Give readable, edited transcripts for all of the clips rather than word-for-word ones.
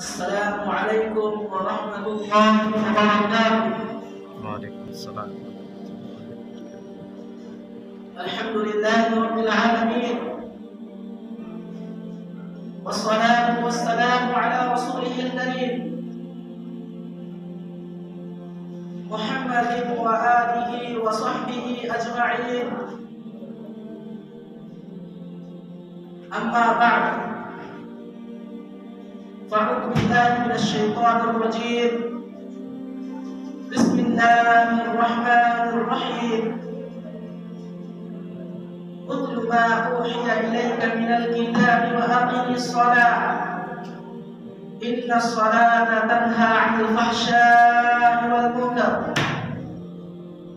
السلام عليكم ورحمة الله وبركاته. وعليكم السلام. الحمد لله رب العالمين، والصلاة والسلام على رسوله الكريم محمد وآله وصحبه أجمعين. أما بعد، فأعوذ بالله من الشيطان الرجيم. بسم الله الرحمن الرحيم. اتل ما أوحي إليك من الكتاب وأقم الصلاة إن الصلاة تنهى عن الفحشاء والمنكر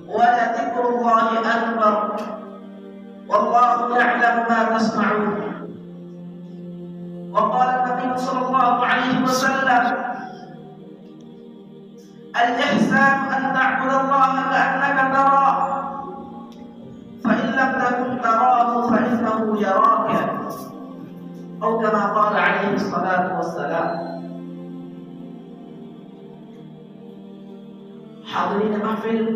ولذكر الله أكبر والله يعلم ما تصنعون. وقال النبي صلى الله عليه وسلم: الإحسان أن تعبد الله كأنك تراه فإن لم تكن تراه فإنه يراك، أو كما قال عليه الصلاة والسلام. حاضرین محفل،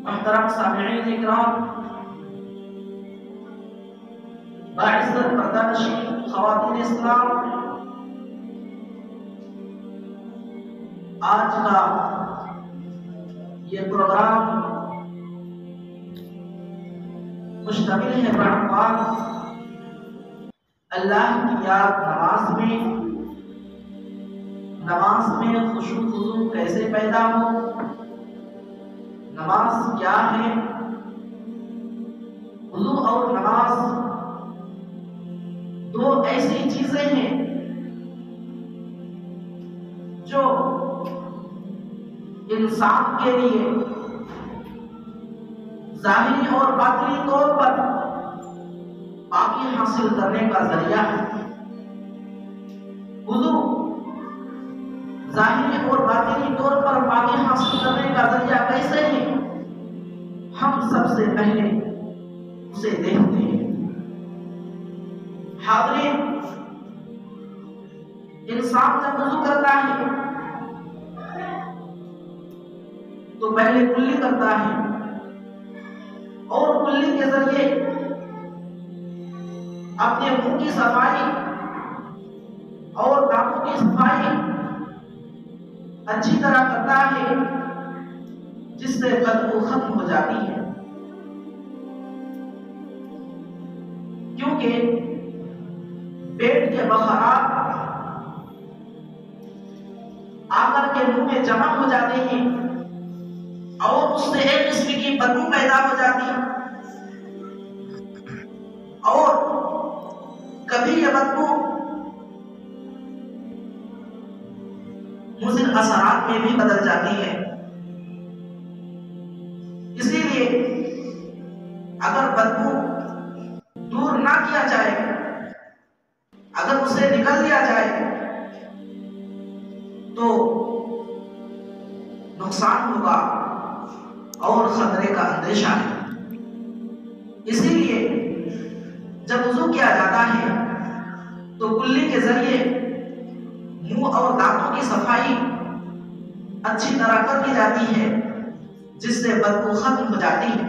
محترم سامعین اکرام، باعزت پردہ نشین خواتین اسلام، آج کا یہ پروگرام مشتمل ہے بعنوان اللہ کی یاد نماز میں خشوع خضوع کیسے پیدا ہو، نماز کیا ہے، وضو اور نماز دو ایسی چیزیں ہیں جو انسان کے لیے ظاہری اور باطنی طور پر پاکی حاصل کرنے کا ذریعہ ہے۔ وضو ظاہری اور باطنی طور پر پاکی حاصل کرنے کا ذریعہ کیسے ہے، ہم سب سے پہلے اسے دیکھتے ہیں۔ حاضرین، انسان جب وضو کرتا ہے تو پہلے کلی کرتا ہے، اور کلی کے ذریعے اپنے منہ کی صفائی اور دانتوں کی صفائی اچھی طرح کرتا ہے، جس سے بدبو ختم ہو جاتی ہے۔ کیونکہ پیٹ کے بخارات آ کر کے منہ میں جمع ہو جاتے ہیں اور اس سے ایک قسم کی بدبو پیدا ہو جاتی ہے، اور کبھی یہ بدبو مضر اثرات میں بھی بدل جاتی ہے۔ اسی لیے اگر بدبو دور نہ کیا جائے، اگر اسے نکل دیا جائے تو نقصان ہوگا اور خطرے کا اندیشہ ہے۔ اسی لیے جب وضو کیا جاتا ہے تو کلی کے ذریعے منہ اور دانتوں کی صفائی اچھی طرح کر دی جاتی ہے، جس سے بدبو ختم ہو جاتی ہے۔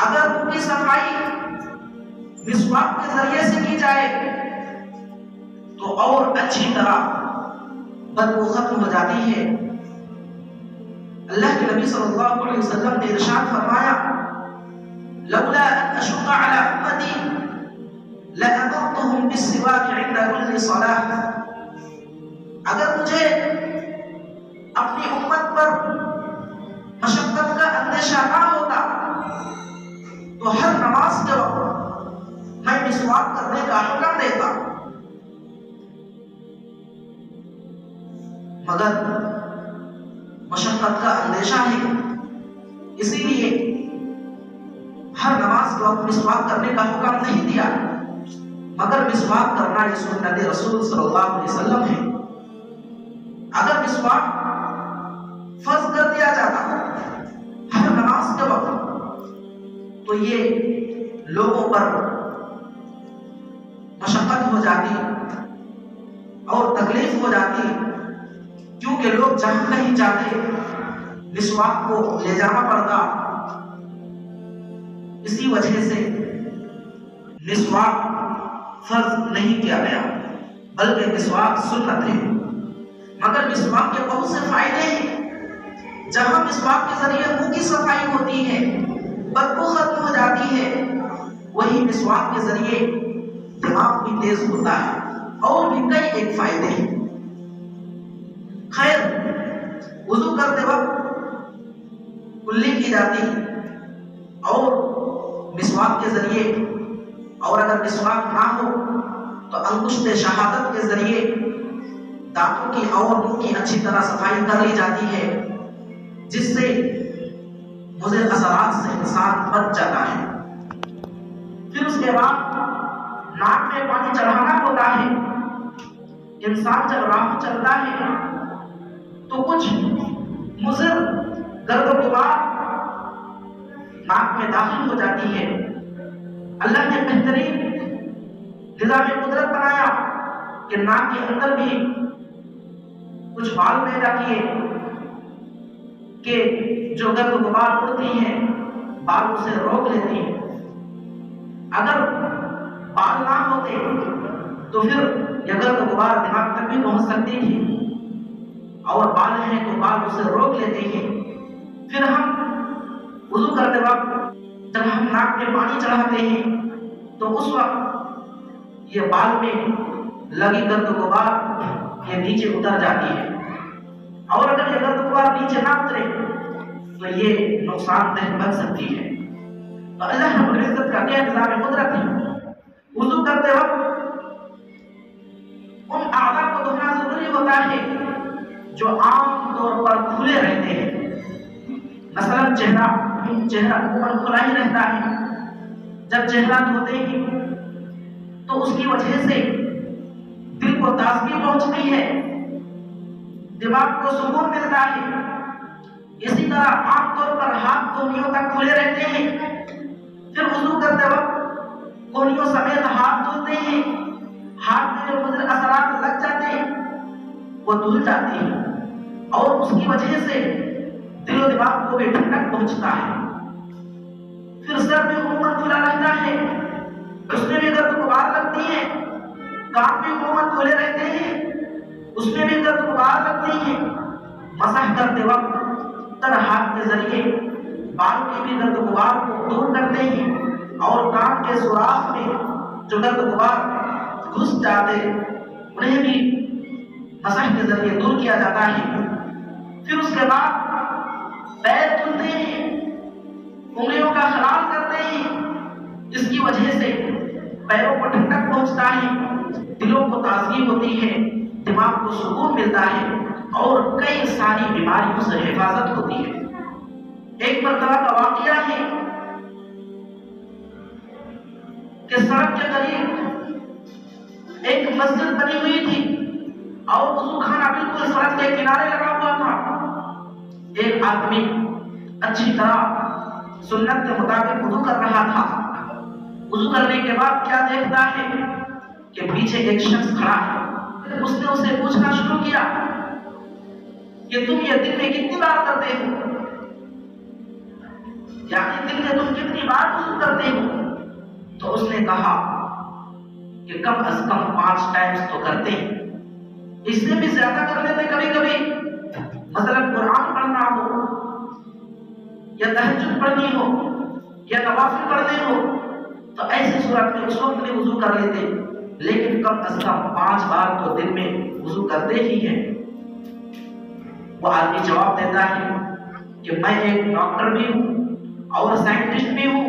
اگر منہ کی صفائی مسواک کے ذریعے سے کی جائے تو اور اچھی طرح بدبو ختم ہو جاتی ہے۔ اللہ کے نبی صلی اللہ علیہ وسلم نے ارشاد فرمایا: لولا ان اشق على امتی لامرتهم بالسواک عند كل صلاة۔ اگر مجھے اپنی امت پر مشقت کا اندیشہ نہ ہوتا تو ہر نماز کے وقت میں مسواک کرنے کا حکم دیتا، مگر مشقت کا اندیشہ ہے، اسی لیے ہر نماز کے وقت مسواک کرنے کا حکم نہیں دیا، مگر مسواک کرنا یہ سنت رسول صلی اللہ علیہ وسلم ہے۔ اگر مسواک فرض کر دیا جاتا ہر نماز کے وقت تو یہ لوگوں پر ہو جاتی اور تکلیف ہو جاتی، کیونکہ لوگ جہاں کہیں جاتے مسواک کو لے جانا پڑتا۔ اسی وجہ سے مسواک فرض نہیں کیا گیا، بلکہ مسواک سنت ہے۔ مگر مسواک کے بہت سے فائدے ہیں۔ جہاں مسواک کے ذریعے منہ کی صفائی ہوتی ہے، بدبو ختم ہو جاتی ہے، وہی مسواک کے ذریعے دماغ بھی تیز ہوتا ہے، اور بھی کئی ایک فائدے ہیں۔ خیر، وضو کرتے وقت کلی کی جاتی اور مسواک کے ذریعے، اور اگر مسواک نہ ہو تو انگشت شہادت کے ذریعے دانتوں کی اور منہ کی اچھی طرح صفائی کر لی جاتی ہے، جس سے مضر اثرات سے انسان بچ جاتا ہے۔ پھر اس کے بعد ناک میں پانی چڑھانا ہوتا ہے۔ انسان جب راہ چلتا ہے تو کچھ مضر گرد و غبار ناک میں داخل ہو جاتی ہے۔ اللہ نے بہترین نظام قدرت بنایا کہ ناک کے اندر بھی کچھ بال پیدا کیے کہ جو گرد و غبار اڑتی ہیں بال اسے روک لیتی ہیں۔ اگر بال نہ ہوتے تو پھر یہ گرد و غبار دماغ تک بھی پہنچ سکتی تھی، اور بال ہیں تو بال اسے روک لیتے ہیں۔ پھر ہم وضو کرتے وقت جب ہم ناک میں پانی چڑھاتے ہیں تو اس وقت یہ بال میں لگی گرد و غبار یہ نیچے اتر جاتی ہے، اور اگر یہ گرد و غبار نیچے نہ اترے تو یہ نقصان دہ بن سکتی ہے۔ تو اللہ رب العزت کا کیا نظام قدرت ہے، وضو کرتے وقت ان اعضاء کو دھونا ضروری ہوتا ہے جو عام طور پر کھلے رہتے ہیں۔ مثلا چہرہ عموماً کھلا ہی رہتا ہے۔ جب چہرہ دھوتے ہیں تو اس کی وجہ سے دل کو تازگی پہنچتی ہے، دماغ کو سکون ملتا ہے۔ اسی طرح عام طور پر ہاتھ کونیوں تک کھلے رہتے ہیں، پھر وضو کرتے وقت کونیوں سمیت ہاتھ دھوتے ہیں، ہاتھ میں جو مضر اثرات لگ جاتے ہیں وہ دھل جاتے ہیں، اور اس کی وجہ سے دل و دماغ کو بھی ٹھنڈک پہنچتا ہے۔ پھر سر بھی عموماً کھلا رہتا ہے، اس میں بھی گرد و غبار لگتی ہے۔ کان بھی عموماً کھلے رہتے ہیں، اس میں بھی گرد و غبار لگتی ہے۔ مسح کرتے وقت تر ہاتھ کے ذریعے بال کے بھی گرد و غبار کو دور کرتے ہیں، اور کان کے سوراخ میں جو گرد و غبار گھس جاتے انہیں بھی مسح کے ذریعے دور کیا جاتا ہے۔ پھر اس کے بعد پیر دھلتے ہیں، انگلیوں کا خلال کرتے ہیں، جس کی وجہ سے پیروں کو ٹھنڈک پہنچتا ہے، دلوں کو تازگی ہوتی ہے، دماغ کو سکون ملتا ہے، اور کئی ساری بیماریوں سے حفاظت ہوتی ہے۔ ایک مرتبہ کا واقعہ ہے کہ سڑک کے قریب ایک مسجد بنی ہوئی تھی، اور وضو خانہ بالکل سڑک کے کنارے لگا ہوا تھا۔ ایک آدمی اچھی طرح سنت کے مطابق وضو کر رہا تھا۔ وضو کرنے کے بعد کیا دیکھتا ہے کہ پیچھے ایک شخص کھڑا ہے۔ اس نے اسے پوچھنا شروع کیا کہ تم یہ دن میں کتنی بار کرتے ہو، یعنی دن میں تم کتنی بار وضو کرتے ہو؟ تو اس نے کہا کہ کم از کم 5 ٹائمز تو کرتے ہیں، اس سے بھی زیادہ کر لیتے کبھی کبھی۔ مثلا قرآن پڑھنا ہو، یا تہجد پڑھنی ہو، یا نوافل پڑھنے ہو، تو ایسی صورت میں اس وقت میں وضو کر لیتے، لیکن کم از کم 5 بار تو دن میں وضو کرتے ہی ہیں۔ وہ آدمی جواب دیتا ہے کہ میں ایک ڈاکٹر بھی ہوں اور سائنٹسٹ بھی ہوں،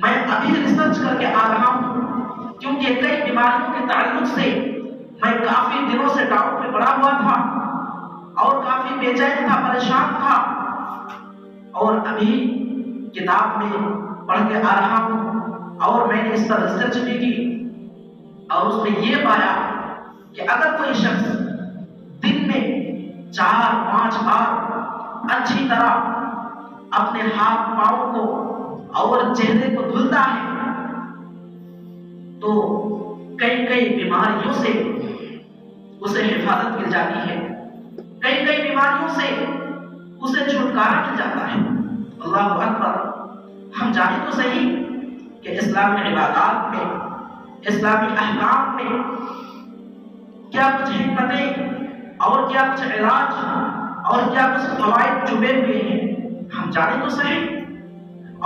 میں ابھی ریسرچ کر کے آ رہا ہوں، کیونکہ کئی بیماریوں کے تعلق سے میں کافی دنوں سے ڈاؤٹ میں پڑا ہوا تھا، اور کافی بے چین تھا، پریشان تھا، اور ابھی کتاب میں پڑھ کے آ رہا ہوں، اور میں نے اس پر ریسرچ بھی کی، اور اس میں یہ پایا کہ اگر کوئی شخص دن میں 4-5 بار اچھی طرح اپنے ہاتھ پاؤں کو اور چہرے کو دھلتا ہے تو کئی کئی بیماریوں سے اسے حفاظت مل جاتی ہے، کئی کئی بیماریوں سے اسے چھٹکارا مل جاتا ہے۔ اللہ اکبر! ہم جانیں تو صحیح کہ اسلامی عبادات میں، اسلامی احکام میں کیا کچھ حکمتیں اور کیا کچھ علاج اور کیا کچھ فوائد چھپے ہوئے ہیں، ہم جانیں تو صحیح۔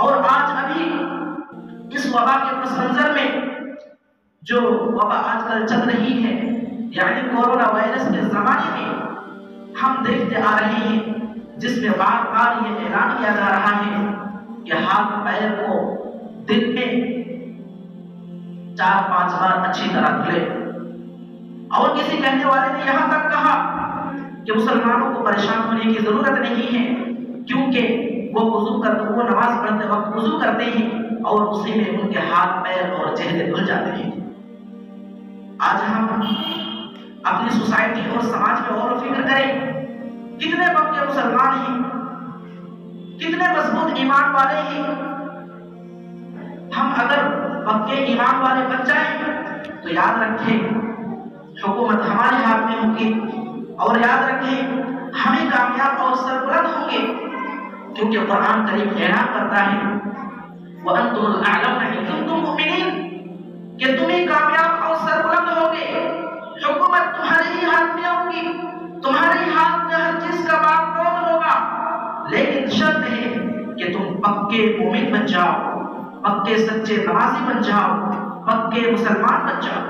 اور آج ابھی اس وبا کے پس منظر میں جو وبا آج کل چل رہی ہے، یعنی کورونا وائرس کے زمانے میں ہم دیکھتے آ رہے ہیں، جس میں بار بار یہ اعلان کیا جا رہا ہے کہ ہاتھ پیر کو دن میں 4-5 بار اچھی طرح دھلے۔ اور کسی کہنے والے نے یہاں تک کہا کہ مسلمانوں کو پریشان ہونے کی ضرورت نہیں ہے، کیونکہ وہ نماز پڑھتے وقت وضو کرتے ہیں اور اسی میں ان کے ہاتھ پیر اور چہرے دھل جاتے ہیں۔ آج ہم اپنی سوسائٹی اور سماج میں غور و فکر کریں، کتنے پکے مسلمان ہیں، کتنے مضبوط ایمان والے ہیں۔ ہم اگر پکے ایمان والے بن جائیں تو یاد رکھیں حکومت ہمارے ہاتھ میں ہوگی، اور یاد رکھیں ہمیں کامیاب اور سربلند ہوں گے، کیونکہ قرآن کریم اعلان کرتا ہے وَأَنْتُمُ الْأَعْلَوْنَ إِن كُنتُم مُؤْمِنِينَ کہ تمہیں کامیاب اور سربلند ہوگے، حکومت تمہارے ہی ہاتھ میں ہوگی، تمہارے ہی ہاتھ میں ہر چیز کا باپ کون ہوگا، لیکن شرط ہے کہ تم پکے مومن بن جاؤ، پکے سچے نمازی بن جاؤ، پکے مسلمان بن جاؤ۔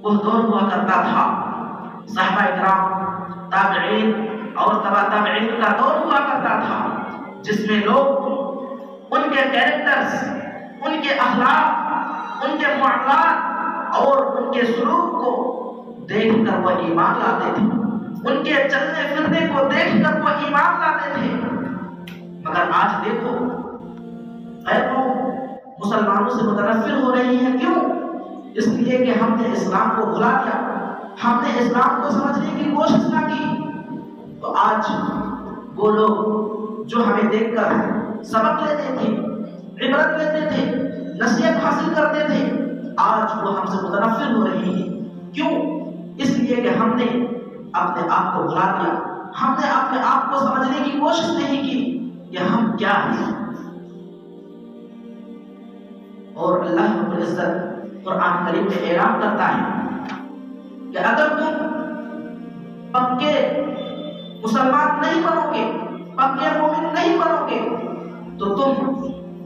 وہ دور ہوا کرتا تھا، صحابہ کرام، تابعین اور تبع تابعین کا دور ہوا کرتا تھا، جس میں لوگ ان کے کیریکٹرز، ان کے اخلاق، ان کے معاملات اور ان کے سلوک کو دیکھ کر وہ ایمان لاتے تھے، ان کے چلنے پھرنے کو دیکھ کر وہ ایمان لاتے تھے۔ مگر آج دیکھو غیر قوم مسلمانوں سے متنفر ہو رہی ہے، کیوں؟ اس لیے کہ ہم نے اسلام کو بھلا دیا، ہم نے اسلام کو سمجھنے کی کوشش نہ کی۔ تو آج وہ لوگ جو ہمیں دیکھ کر سبق لیتے تھے، عبرت لیتے تھے، نصیحت حاصل کرتے تھے، آج وہ ہم سے متنفر ہو رہے ہیں، کیوں؟ اس لیے کہ ہم نے اپنے آپ کو بھلا دیا، ہم نے اپنے آپ کو سمجھنے کی کوشش نہیں کی کہ ہم کیا ہیں۔ اور اللہ رب العزت قرآن کریم میں اعلان کرتا ہے کہ اگر تم پکے مسلمان نہیں بنو گے، پکے مومن نہیں بنو گے، تو تم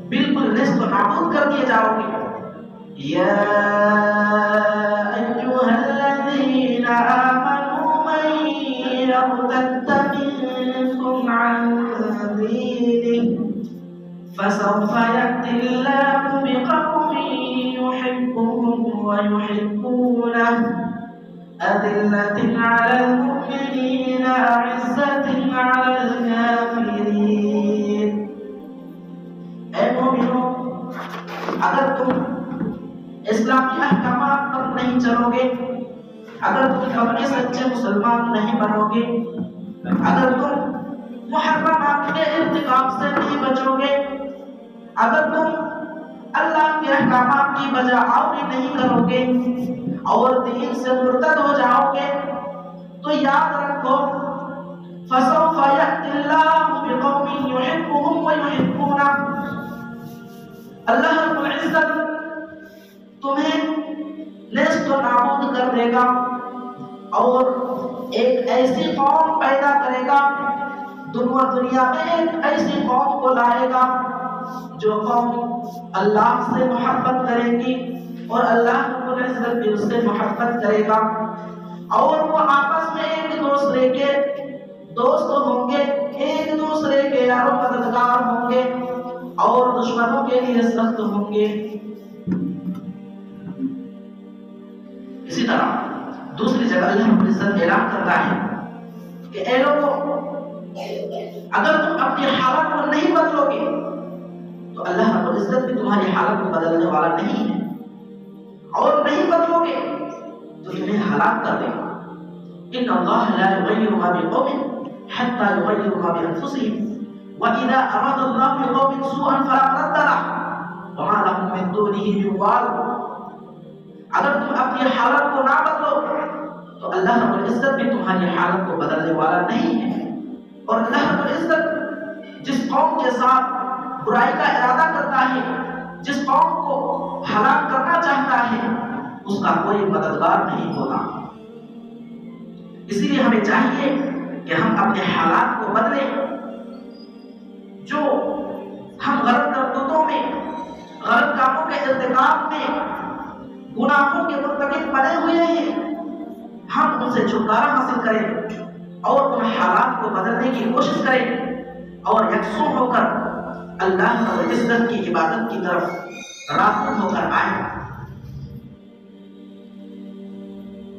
بالکل نیست و نابود کر دیے جاؤ گے۔ یا ایھا الذین آمنوا من یرتد منکم عن دینہ فسوف یأتی اللہ بقوم يحبهم ويحبونه أذلة على المؤمنين أعزة على الكافرين۔ اے مومنوں، اگر تم اسلامی احکامات پر نہیں چلو گے، اگر تم اپنے سچے مسلمان نہیں بنو گے، اگر تم محرمات کے ارتکاب سے نہیں بچو گے، اگر تم اللہ کے احکامات کی بجا آوری نہیں کرو گے اور دین سے مرتد ہو جاؤ گے، تو یاد رکھو فسوف یأتی اللہ بقوم یحبهم ویحبونہ، اللہ رب العزت تمہیں نیست و نابود کر دے گا اور ایک ایسی قوم پیدا کرے گا، دنیا میں ایک ایسی قوم کو لائے گا جو قوم اللہ سے محبت کرے گی اور اللہ رب العزت بھی اس سے محبت کرے گا، اور وہ آپس میں ایک دوسرے کے دوست ہوں گے، ایک دوسرے کے یار و مددگار ہوں گے اور دشمنوں کے لیے سخت ہوں گے۔ اسی طرح دوسری جگہ اللہ رب العزت اعلان کرتا ہے کہ اے لوگوں، اگر تم اپنی حالت کو نہیں بدلو گے تو اللہ رب العزت بھی تمہاری حالت کو بدلنے والا نہیں ہے، اور نہیں بدلو گے تو تمہیں ہلاک کر دے گا۔ ان اللہ لا یغیر ما بقوم حتى یغیروا ما بانفسهم واذا اراد اللہ بقوم سوءا فلا مرد له۔ وما لهم من دونه من وال۔ اگر تم اپنی حالت کو نہ بدلو تو اللہ رب العزت بھی تمہاری حالت کو بدلنے والا نہیں ہے۔ اور اللہ رب العزت جس قوم کے ساتھ برائی کا ارادہ کرتا ہے، جس قوم کو ہلاک کرنا چاہتا ہے، اس کا کوئی مددگار نہیں ہوتا۔ اسی لیے ہمیں چاہیے کہ ہم اپنے حالات کو بدلیں۔ جو ہم غلط کرتوتوں میں، غلط کاموں کے ارتکاب میں، گناہوں کے مرتکب بنے ہوئے ہیں، ہم ان سے چھٹکارا حاصل کریں اور ان حالات کو بدلنے کی کوشش کریں اور یکسو ہو کر اللہ رب العزت کی عبادت کی طرف راغب ہو کر آئیں۔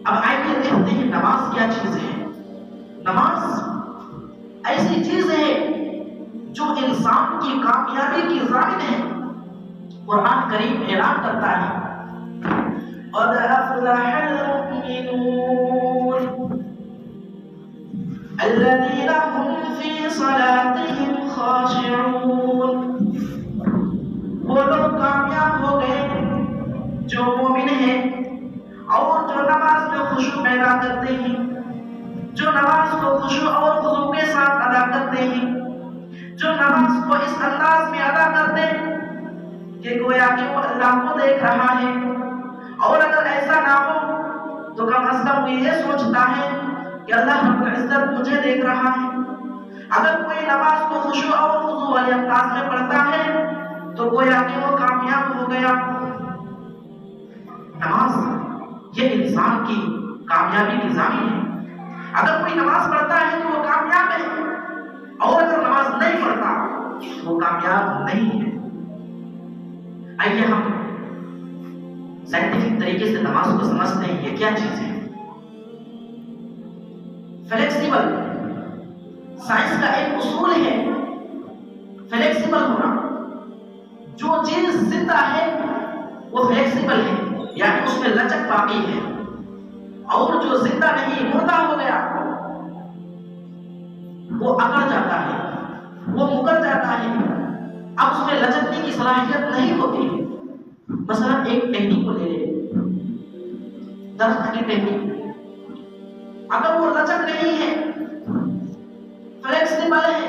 اب آئیے دیکھتے ہیں نماز کیا چیز ہے۔ نماز ایسی چیز ہے جو انسان کی کامیابی کی ضامن ہے۔ قرآن کریم اعلان کرتا ہے قد افلح المؤمنون الذين هم في صلاتهم خاشعون۔ وہ لوگ کامیاب ہو گئے جو مومن ہیں اور جو نماز میں خشوع پیدا کرتے ہیں، جو نماز کو خشوع اور خضوع کے ساتھ ادا کرتے ہیں، جو نماز کو اس انداز میں ادا کرتے ہیں کہ گویا کہ وہ اللہ کو دیکھ رہا ہے، اور اگر ایسا نہ ہو تو کم از کم وہ یہ سوچتا ہے کہ اللہ رب العزت مجھے دیکھ رہا ہے۔ اگر کوئی نماز کو خشوع اور خضوع والے انداز میں پڑھتا ہے تو گویا کہ وہ کامیاب ہو گیا۔ نماز یہ انسان کی کامیابی کی ضامن ہے۔ اگر کوئی نماز پڑھتا ہے تو وہ کامیاب ہے، اور اگر نماز نہیں پڑھتا تو وہ کامیاب نہیں ہے۔ آئیے ہم سائنٹیفک طریقے سے نماز کو سمجھتے ہیں، یہ کیا چیز ہے۔ فلیکسیبل سائنس کا ایک اصول ہے فلیکسیبل ہونا۔ جو چیز زندہ ہے وہ فلیکسیبل ہے، یعنی اس میں لچک باقی ہے، اور جو زندہ نہیں، مردہ ہو گیا، وہ اکڑ جاتا ہے، وہ مکر جاتا ہے، اب اس میں لچکنے کی صلاحیت نہیں ہوتی ہے۔ مثلا ایک ٹہنی کو لے لیں، درخت کی ٹہنی، اگر وہ لچک نہیں ہے، فلیکسیبل ہے،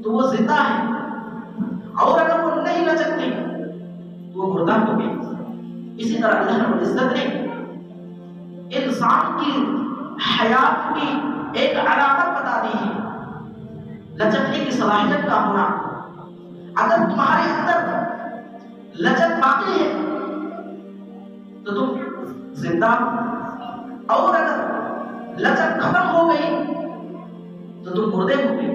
تو وہ زندہ ہے، اور اگر وہ نہیں لچکتی تو وہ مردہ ہو گئی۔ اسی طرح اللہ رب العزت نے انسان کی حیات کی ایک علامت بتا دی ہے، لچکنے کی صلاحیت کا ہونا۔ اگر تمہارے اندر لچک باقی ہے تو تم زندہ، اور اگر لچک ختم ہو گئی تو تم مردے ہو گئے۔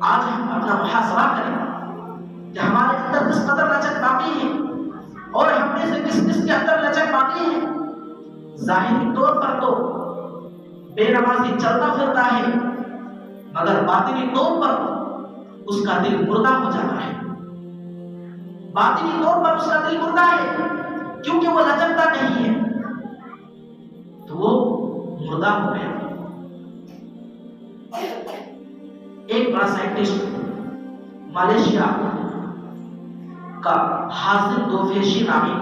آج ہم اپنا محاسبہ کریں کہ ہمارے اندر کس قدر لچک باقی ہے، اور ہم میں سے کس کس کے اندر لچک باقی ہے۔ ظاہری طور پر تو بے نمازی چلتا پھرتا ہے، مگر باطنی طور پر اس کا دل مردہ ہو جاتا ہے۔ باطنی طور پر اس کا دل مردہ ہے کیونکہ وہ لچکتا نہیں ہے، تو وہ مردہ ہو گیا۔ ایک بڑا سائنٹسٹ ملیشیا کا حاضر دوفیشی نامی،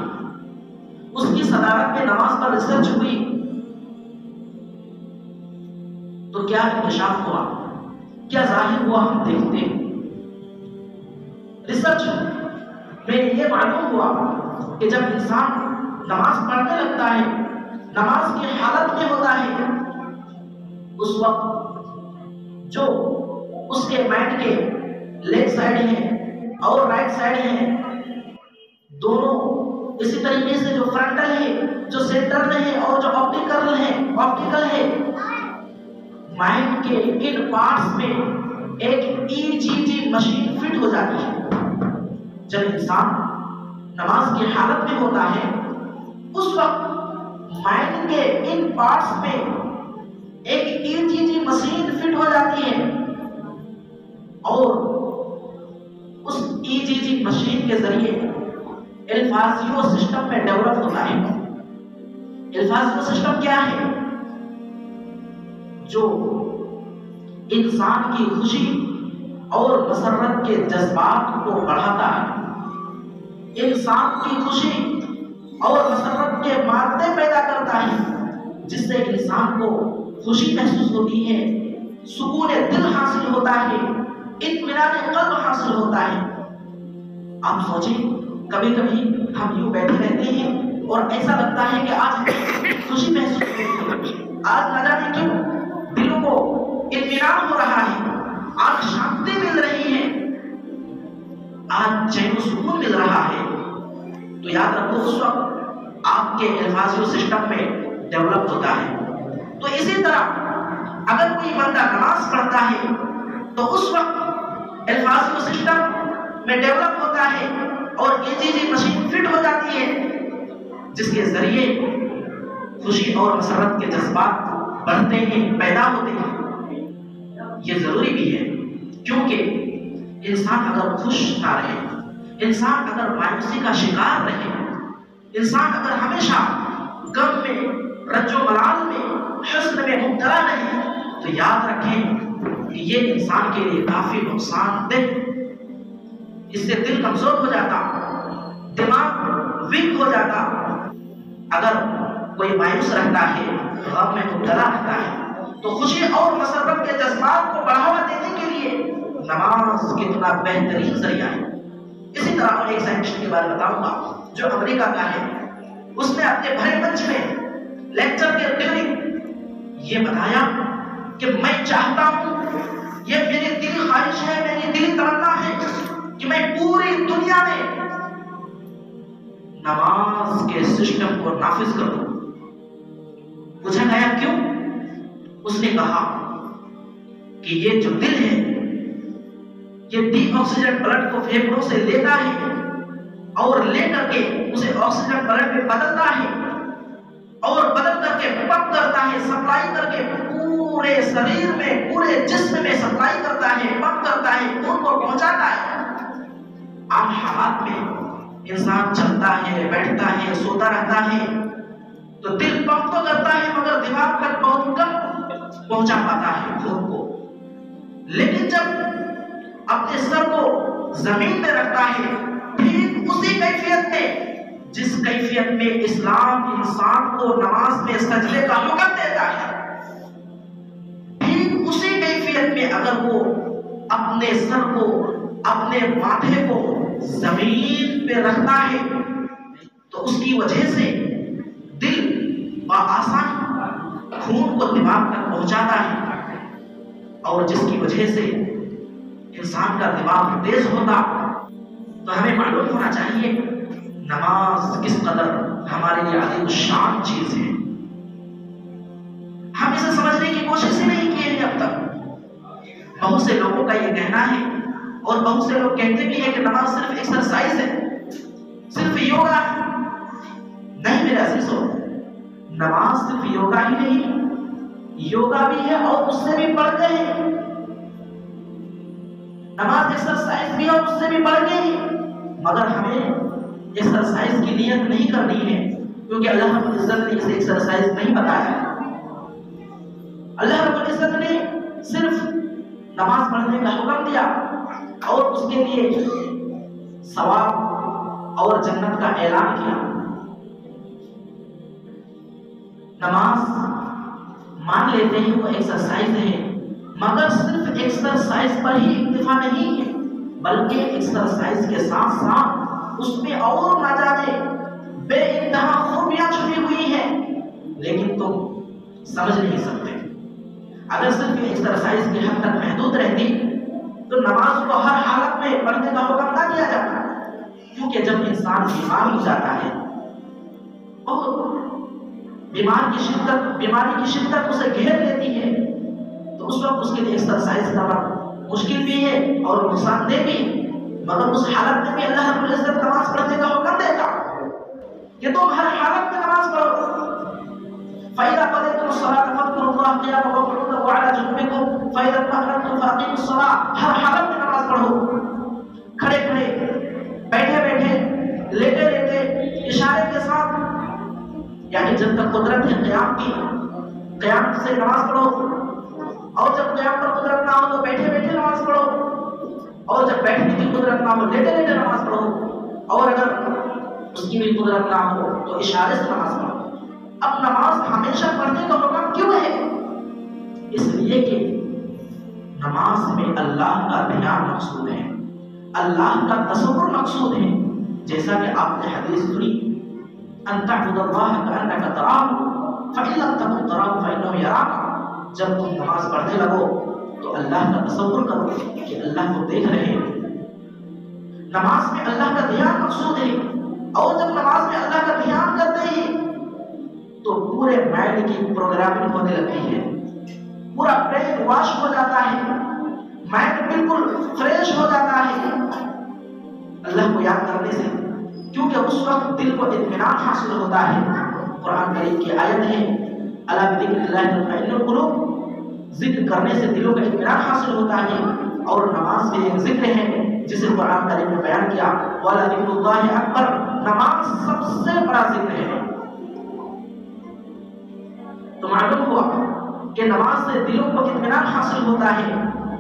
اس کی صدارت میں نماز پر ریسرچ ہوئی تو کیا انکشاف ہوا، کیا ظاہر ہوا، ہم دیکھتے ہیں۔ ریسرچ میں یہ معلوم ہوا کہ جب انسان نماز پڑھنے لگتا ہے، نماز کی حالت میں ہوتا ہے، اس وقت جو اس کے مائنڈ کے لیفٹ سائڈ ہیں اور رائٹ سائڈ ہیں، دونوں اسی طریقے سے جو فرنٹل ہے، جو سینٹرل ہے اور جو آپٹیکل ہے، مائنڈ کے ان پارٹس میں ایک EEG مشین فٹ ہو جاتی ہے۔ جب انسان نماز کی حالت میں ہوتا ہے، اس وقت مائنڈ کے ان پارٹس میں ایک EEG مشین فٹ ہو جاتی ہے، اور اس EEG مشین کے ذریعے الفاظیو سسٹم میں ڈیولپ ہوتا ہے۔ الفاظیو سسٹم کیا ہے؟ جو انسان کی خوشی اور مسرت کے جذبات کو بڑھاتا ہے، انسان کی خوشی اور مسرت کے مادے پیدا کرتا ہے، جس سے انسان کو خوشی محسوس ہوتی ہے، سکون دل حاصل ہوتا ہے، اطمینان قلب حاصل ہوتا ہے۔ آپ سوچیں، کبھی کبھی ہم یوں بیٹھے رہتے ہیں اور ایسا لگتا ہے کہ آج خوشی محسوس ہوتی ہے، آج نہ جانے کیوں دلوں کو اطمینان ہو رہا ہے، آج شانتی مل رہی ہے، آج چین و سکون مل رہا ہے۔ تو یاد رکھو، اس وقت آپ کے الفاظی سسٹم میں ڈیولپ ہوتا ہے۔ تو اسی طرح اگر کوئی بندہ نماز پڑھتا ہے تو اس وقت الفاظی سسٹم میں ڈیولپ ہوتا ہے اور ECG مشین فٹ ہو جاتی ہے، جس کے ذریعے خوشی اور مسرت کے جذبات بڑھتے ہیں، پیدا ہوتے ہیں۔ یہ ضروری بھی ہے، کیونکہ انسان اگر خوش نہ رہے، انسان اگر مایوسی کا شکار رہے، انسان اگر ہمیشہ غم میں، رنج و ملال میں، حزن میں مبتلا رہے، تو یاد رکھیں کہ یہ انسان کے لیے کافی نقصان دہ، اس سے دل کمزور ہو جاتا، دماغ ویک ہو جاتا۔ اگر کوئی مایوس رہتا ہے، غم میں مبتلا رہتا ہے، تو خوشی اور مسرت کے جذبات کو بڑھاوا دینے کے لیے نماز کتنا بہترین ذریعہ ہے۔ اسی طرح اور ایک سائنٹسٹ کے بارے میں بتاؤں گا جو امریکہ کا ہے، اس نے اپنے بھرے منچ میں لیکچر کے ڈیورنگ یہ بتایا کہ میں چاہتا ہوں، یہ میری دلی خواہش ہے، میری دلی تمنا ہے کہ میں پوری دنیا میں نماز کے سسٹم کو نافذ کر دوں۔ پوچھا گیا کیوں؟ اس نے کہا کہ یہ جو دل ہے، یہ ڈی آکسیجن بلڈ کو پھیپھڑوں سے لیتا ہے اور لے کر کے اسے آکسیجن بلڈ میں بدلتا ہے اور بدل کر کے پمپ کرتا ہے، سپلائی کر کے پورے شریر میں، پورے جسم میں سپلائی کرتا ہے، پمپ کرتا ہے، خون کو پہنچاتا ہے۔ عام حالات میں انسان چلتا ہے، بیٹھتا ہے، سوتا رہتا ہے تو دل پمپ تو کرتا ہے مگر دماغ تک بہت کم پہنچا پاتا ہے خون کو۔ لیکن جب اپنے سر کو زمین میں رکھتا ہے، ٹھیک اسی کیفیت میں جس کیفیت میں اسلام انسان کو نماز میں سجدے کا حکم دیتا ہے، ٹھیک اسی کیفیت میں اگر وہ اپنے سر کو، اپنے ماتھے کو زمین پہ رکھتا ہے تو اس کی وجہ سے دل بآسانی خون کو دماغ تک پہنچاتا ہے، اور جس کی وجہ سے انسان کا دماغ تیز ہوتا۔ تو ہمیں معلوم ہونا چاہیے نماز کس قدر ہمارے لیے عظیم الشان چیز ہے۔ ہم اسے سمجھنے کی کوشش ہی نہیں کی ہے اب تک۔ بہت سے لوگوں کا یہ کہنا ہے اور بہت سے لوگ کہتے بھی ہیں کہ نماز صرف ایکسرسائز ہے، صرف یوگا ہے۔ نہیں میرے عزیزو، نماز صرف یوگا ہی نہیں، یوگا بھی ہے اور اس سے بھی بڑھ گئے ہیں۔ نماز ایکسرسائز بھی ہے اور اس سے بھی بڑھ گئے ہیں، مگر ہمیں ایکسرسائز کی نیت نہیں کرنی ہے، کیونکہ اللہ رب العزت نے اسے ایکسرسائز نہیں بتایا ہے۔ اللہ رب العزت نے صرف نماز پڑھنے کا حکم دیا اور اس کے لیے ثواب اور جنت کا اعلان کیا۔ نماز مان لیتے ہیں وہ ایکسرسائز ہے، مگر صرف ایکسرسائز پر ہی اکتفا نہیں ہے، بلکہ ایکسرسائز کے ساتھ ساتھ اس میں اور نہ جانے بے انتہا خوبیاں چھپی ہوئی ہیں، لیکن تم سمجھ نہیں سکتے۔ اگر صرف ایکسرسائز کی حد تک محدود رہتی تو نماز کو ہر حالت میں پڑھنے کا حکم نہ دیا جاتا، کیونکہ جب انسان بیمار ہو جاتا ہے اور بیماری کی شدت اسے گھیر لیتی ہے تو اس وقت اس کے لیے ایکسرسائز کرنا مشکل بھی ہے اور نقصان دہ بھی، مگر اس حالت میں بھی اللہ رب العزت نماز پڑھنے کا حکم دیتا کہ تم ہر حالت میں نماز پڑھو۔ فَإِذَا قَضَيْتُمُ الصَّلَاةَ فَاذْكُرُوا اللَّهَ قِيَامًا وَقُعُودًا وَعَلَى جُنُوبِكُمْ فَإِذَا اطْمَأْنَنْتُمْ فَأَقِيمُوا الصَّلَاةَ۔ ہر حالت میں نماز پڑھو، کھڑے کھڑے، بیٹھے بیٹھے، لیٹے لیٹے، اشارے کے ساتھ، یعنی جب تک قدرت ہے قیام کی، قیام سے نماز پڑھو، اور جب قیام پر قدرت نہ ہو تو بیٹھے بیٹھے نماز پڑھو، اور جب بیٹھنے کی قدرت نہ ہو لیٹے لیٹے نماز پڑھو۔ اور اگر اس کی بھی قدرت نہ ہو تو اشارے سے نماز پڑھو۔ اب نماز ہمیشہ پڑھنے کا حکم کیوں ہے؟ اس لیے کہ نماز میں اللہ کا دھیان مقصود ہے، اللہ کا تصور مقصود ہے۔ جیسا کہ آپ نے حدیث سنی، ان تعبد اللہ کأنک تراہ فإن لم تکن تراہ فإنہ یراک۔ جب تم نماز پڑھنے لگو تو اللہ کا تصور کرو کہ اللہ کو دیکھ رہے ہیں۔ نماز میں اللہ کا دھیان مقصود ہے، اور جب نماز میں اللہ کا دھیان کرتے ہیں تو پورے مائنڈ کی پروگرامنگ ہونے لگتی ہے، پورا برین واش ہو جاتا ہے، مائنڈ بالکل فریش ہو جاتا ہے اللہ کو یاد کرنے سے، کیونکہ اس وقت دل کو اطمینان حاصل ہوتا ہے۔ قرآن کریم کی آیت ہے الا بذکر اللہ تطمئن القلوب، ذکر کرنے سے دلوں کا اطمینان حاصل ہوتا ہے۔ اور نماز بھی ایک ذکر ہے جسے قرآن کریم نے بیان کیا وَلَذِكْرُ اللَّهِ اکبر، نماز سب سے بڑا ذکر ہے۔ تو معلوم ہوا کہ نماز سے دلوں کو اطمینان حاصل ہوتا ہے،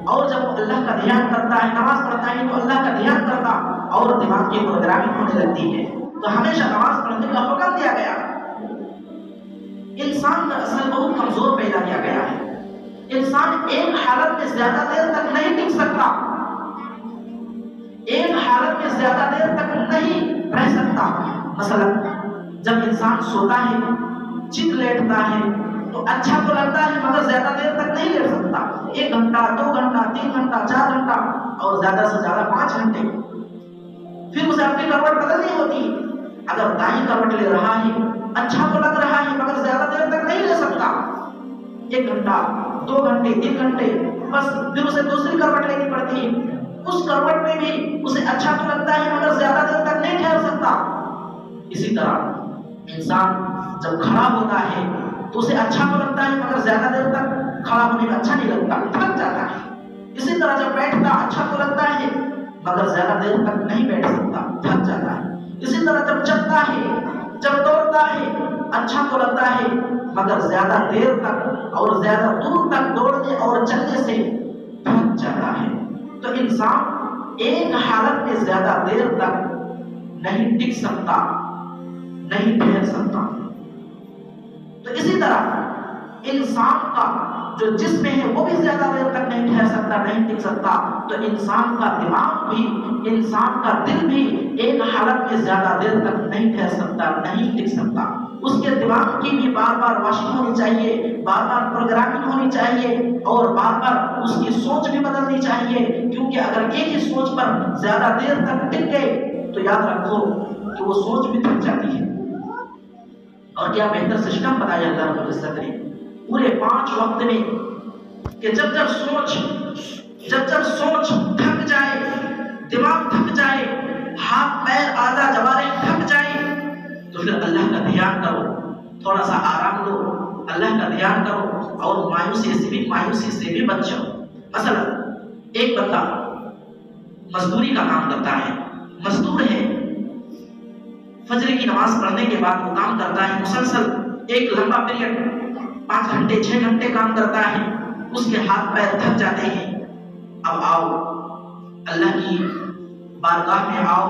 اور جب وہ اللہ کا دھیان کرتا ہے، نماز پڑھتا ہے تو اللہ کا دھیان کرتا اور دماغ کی پروگرامنگ ہونے لگتی ہے۔ تو ہمیشہ نماز پڑھنے کا حکم دیا گیا۔ انسان کا اصل بہت کمزور پیدا کیا گیا ہے، انسان ایک حالت میں زیادہ دیر تک نہیں ٹک سکتا، ایک حالت میں زیادہ دیر تک نہیں رہ سکتا۔ مثلا جب انسان سوتا ہے، چت لیٹتا ہے تو اچھا تو لگتا ہے مگر زیادہ دیر تک نہیں لیٹ سکتا، 1 گھنٹہ 2 گھنٹہ 3 گھنٹہ 4 گھنٹہ اور زیادہ سے زیادہ 5 گھنٹے، پھر اسے اپنی کروٹ بدلنی ہوتی ہے۔ اگر دائیں کروٹ لے رہا ہے اچھا تو لگ رہا ہے مگر زیادہ دیر تک نہیں لے سکتا، 1 گھنٹہ 2 گھنٹے 1 گھنٹے بس، پھر اسے دوسری کروٹ لینی پڑتی ہے، اس کروٹ میں بھی اسے اچھا تو لگتا ہے مگر زیادہ دیر تک نہیں ٹھہر سکتا۔ اسی طرح انسان جب کھڑا ہوتا ہے تو اسے اچھا تو لگتا ہے مگر زیادہ دیر تک کھڑا ہونے میں اچھا نہیں لگتا، تھک جاتا ہے۔ اسی طرح جب بیٹھتا اچھا تو لگتا ہے مگر زیادہ دیر تک نہیں بیٹھ سکتا، تھک جاتا ہے۔ اسی طرح جب چلتا ہے، جب دوڑتا ہے اچھا تو لگتا ہے مگر زیادہ دیر تک اور زیادہ دور تک دوڑنے اور چلنے سے تھک جاتا ہے۔ تو انسان ایک حالت میں زیادہ دیر تک نہیں ٹک سکتا، نہیں ٹھہر سکتا۔ تو اسی طرح انسان کا جو جسم ہے وہ بھی زیادہ دیر تک نہیں ٹھہر سکتا، نہیں ٹک سکتا۔ تو انسان کا دماغ بھی، انسان کا دل بھی ایک حالت میں زیادہ دیر تک نہیں ٹھہر سکتا، نہیں ٹک سکتا۔ اس کے دماغ کی بھی بار بار واشنگ ہونی چاہیے، بار بار پروگرامنگ ہونی چاہیے، اور بار بار اس کی سوچ بھی بدلنی چاہیے، کیونکہ اگر ایک ہی سوچ پر زیادہ دیر تک ٹک گئے تو یاد رکھو کہ وہ سوچ بھی تھک جاتی ہے۔ اور کیا بہتر سسٹم بتایا اللہ رب العزت نے پورے 5 وقت میں کہ جب جب سوچ تھک جائے، دماغ تھک جائے، ہاتھ پیر آدھا جوارح تھک جائے تو پھر اللہ کا دھیان کرو، تھوڑا سا آرام لو، اللہ کا دھیان کرو اور مایوسی سے بھی بچ جاؤ۔ مثلا ایک بندہ مزدوری کا کام کرتا ہے، مزدور ہے، فجر کی نماز پڑھنے کے بعد وہ کام کرتا ہے، مسلسل ایک لمبا پیریڈ 5 گھنٹے 6 گھنٹے کام کرتا ہے، اس کے ہاتھ پیر تھک جاتے ہیں۔ اب آؤ اللہ کی بارگاہ میں آؤ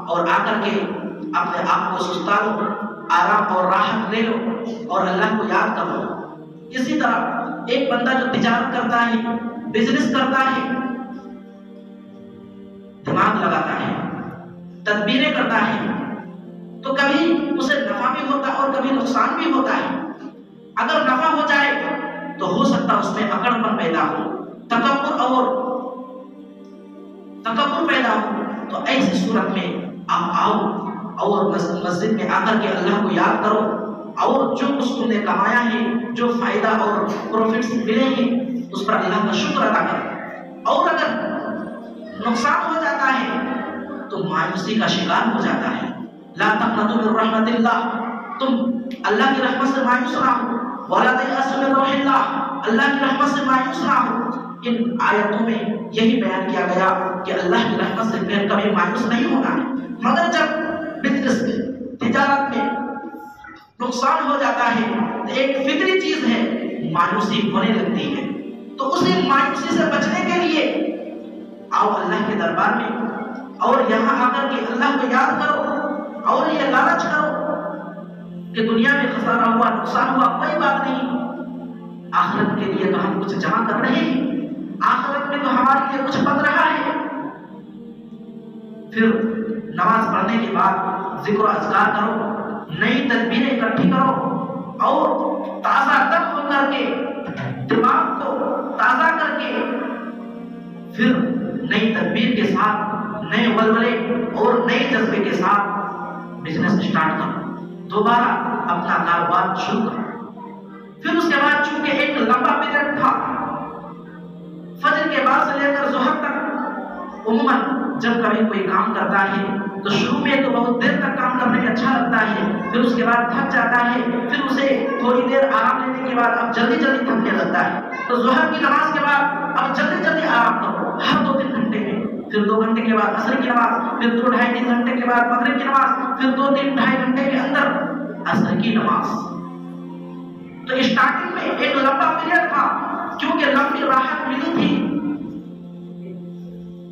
اور آ کر کے اپنے آپ کو سستا لو، آرام اور راحت لے لو اور اللہ کو یاد کر لو۔ اسی طرح ایک بندہ جو تجارت کرتا ہے، بزنس کرتا ہے، دماغ لگاتا ہے، تدبیریں کرتا ہے، تو کبھی اسے نفع بھی ہوتا ہے اور کبھی نقصان بھی ہوتا ہے۔ اگر نفع ہو جائے تو ہو سکتا اس میں اکڑپن پیدا ہو، تکبر پیدا ہو، تو ایسی صورت میں آپ آؤ اور مسجد میں آ کر کے اللہ کو یاد کرو، اور جو کچھ تم نے کمایا ہے، جو فائدہ اور پروفٹس ملے ہیں، اس پر اللہ کا شکر ادا کرو۔ اور اگر نقصان ہو جاتا ہے تو مایوسی کا شکار ہو جاتا ہے۔ لا تقنطوا من رحمت اللہ، تم اللہ کی رحمت سے مایوس نہ ہو، ولا تیأسوا من روح اللہ، اللہ کی رحمت سے مایوس نہ ہو۔ ان آیتوں میں یہی بیان کیا گیا کہ اللہ کی رحمت سے پھر کبھی مایوس نہیں ہونا ہے، مگر جب بزنس میں، تجارت میں نقصان ہو جاتا ہے تو ایک فطری چیز ہے، مایوسی ہونے لگتی ہے۔ تو اسی مایوسی سے بچنے کے لیے آؤ اللہ کے دربار میں اور یہاں آ کر کے اللہ کو یاد کرو اور یہ لالچ کرو کہ دنیا میں خسارہ ہوا، نقصان ہوا، کوئی بات نہیں، آخرت کے لیے تو ہم کچھ جمع کر رہے ہیں، آخرت میں تو ہمارے لیے کچھ بن رہا ہے۔ پھر نماز پڑھنے کے بعد ذکر و اذکار کرو، نئی تدبیریں اکٹھی کرو اور تازہ دم ہو کر کے دماغ کو تازہ کر کے پھر نئی تدبیر کے ساتھ، نئے ولولے اور نئے جذبے کے ساتھ بزنس اسٹارٹ کرو، دوبارہ اپنا کاروبار شروع کرو۔ پھر اس کے بعد چونکہ ایک لمبا پیریڈ تھا، فجر کے بعد سے لے کر ظہر تک، عموماً جب کبھی کوئی کام کرتا ہے تو شروع میں تو بہت دیر تک کام کرنے میں اچھا لگتا ہے، پھر اس کے بعد تھک جاتا ہے، پھر اسے تھوڑی دیر آرام لینے کے بعد اب جلدی جلدی تھکنے لگتا ہے، تو ظہر کی نماز کے بعد اب جلدی جلدی آرام کرو ہر 2-3 گھنٹے میں، پھر 2 گھنٹے کے بعد عصر کی نماز، پھر 2-2.5-3 گھنٹے کے بعد مغرب کی نماز، پھر 2-3-2.5 گھنٹے کے اندر عصر کی نماز۔ تو اسٹارٹنگ میں ایک لمبا پیریڈ تھا، کیونکہ لمبی راحت ملی تھی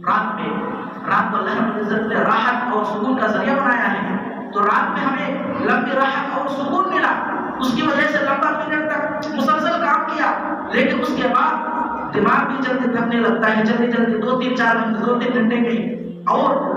رات کو اللہ رب العزت نے راحت اور سکون کا ذریعہ بنایا ہے، تو رات میں ہمیں لمبی راحت اور سکون ملا، اس کی وجہ سے لمبا پیریڈ تک مسلسل کام کیا، لیکن اس کے بعد دماغ بھی جلدی تھکنے لگتا ہے، جلدی جلدی 2-3 گھنٹے میں، اور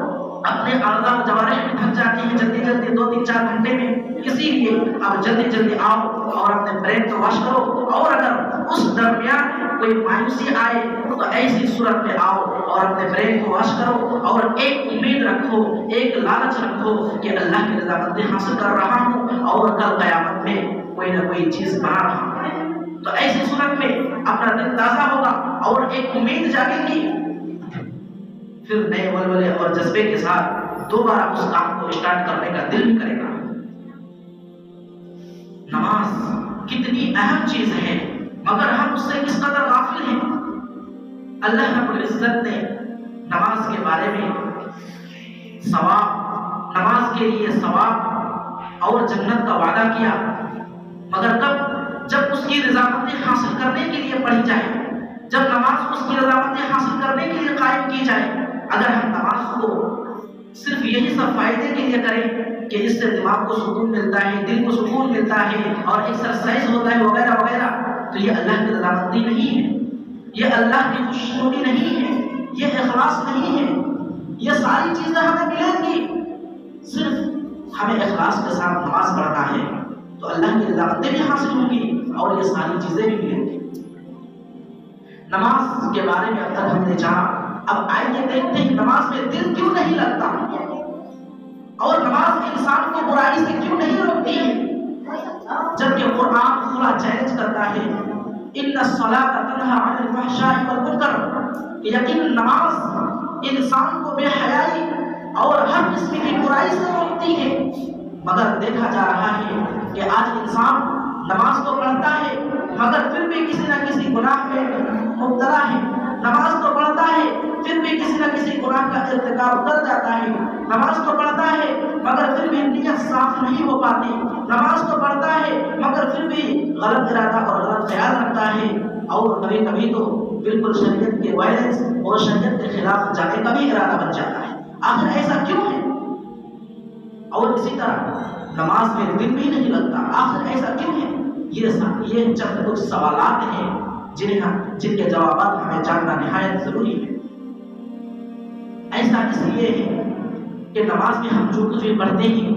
اپنے اعضاء و جوارح بھی تھک جاتی ہیں جلدی جلدی 2-3-4 گھنٹے میں، اسی لیے اب جلدی جلدی آؤ اور اپنے برین کو واش کرو، اور اگر اس درمیان کوئی مایوسی آئے تو ایسی صورت میں آؤ اور اپنے برین کو واش کرو اور ایک امید رکھو، ایک لالچ رکھو کہ اللہ کی رضامندی حاصل کر رہا ہوں اور کل قیامت میں کوئی نہ کوئی چیز بنا رہا ہوں، تو ایسی صورت میں اپنا دل تازہ ہوگا اور ایک امید جاگے گی، پھر نئے ولولے اور جذبے کے ساتھ دوبارہ اس کام کو اسٹارٹ کرنے کا دل بھی کرے گا۔ نماز کتنی اہم چیز ہے مگر ہم اس سے کس قدر غافل ہیں۔ اللہ رب العزت نے نماز کے بارے میں ثواب، نماز کے لیے ثواب اور جنت کا وعدہ کیا، مگر کب؟ جب اس کی رضامندی حاصل کرنے کے لیے پڑھی جائے، جب نماز اس کی رضامندی حاصل کرنے کے لیے قائم کی جائے۔ اگر ہم نماز کو صرف یہی سب فائدے کے لیے کریں کہ اس سے دماغ کو سکون ملتا ہے، دل کو سکون ملتا ہے اور ایکسرسائز ہوتا ہے وغیرہ وغیرہ، تو یہ اللہ کی رضامندی نہیں ہے، یہ اللہ کی خوشنودی نہیں ہے، یہ اخلاص نہیں ہے۔ یہ ساری چیزیں ہمیں ملیں گی، صرف ہمیں اخلاص کے ساتھ نماز پڑھنا ہے تو اللہ کی رضامندی بھی حاصل ہوگی اور یہ ساری چیزیں بھی ملیں گی۔ نماز کے بارے میں اب تک ہم نے جانا، اب آئیے دیکھتے ہیں نماز میں دل کیوں نہیں لگتا اور نماز انسان کو برائی سے کیوں نہیں روکتی ہے، جبکہ قرآن پورا چیلنج کرتا ہے ان الصلاۃ تنہی عن الفحشاء والمنکر، کہ یقین نماز انسان کو بے حیائی اور ہر قسم کی برائی سے روکتی ہے، مگر دیکھا جا رہا ہے کہ آج انسان نماز تو پڑھتا ہے مگر پھر بھی کسی نہ کسی گناہ میں مبتلا ہے، نماز تو پڑھتا ہے پھر بھی کسی نہ کسی گناہ کا ارتکاب کر جاتا ہے، نماز تو پڑھتا ہے مگر پھر بھی نیت صاف نہیں ہو پاتی، نماز تو پڑھتا ہے مگر پھر بھی غلط ارادہ اور غلط خیال رکھتا ہے، اور کبھی کبھی تو بالکل شریعت کے وائلنس اور شریعت کے خلاف جانے کا بھی ارادہ بن جاتا ہے۔ آخر ایسا کیوں ہے؟ اور اسی طرح نماز میں دل بھی نہیں لگتا، آخر ایسا کیوں ہے؟ یہ چند کچھ سوالات ہیں جن کے جوابات ہمیں جاننا نہایت ضروری ہے۔ ایسا اس لیے ہے کہ نماز میں ہم جو کچھ بھی پڑھتے ہیں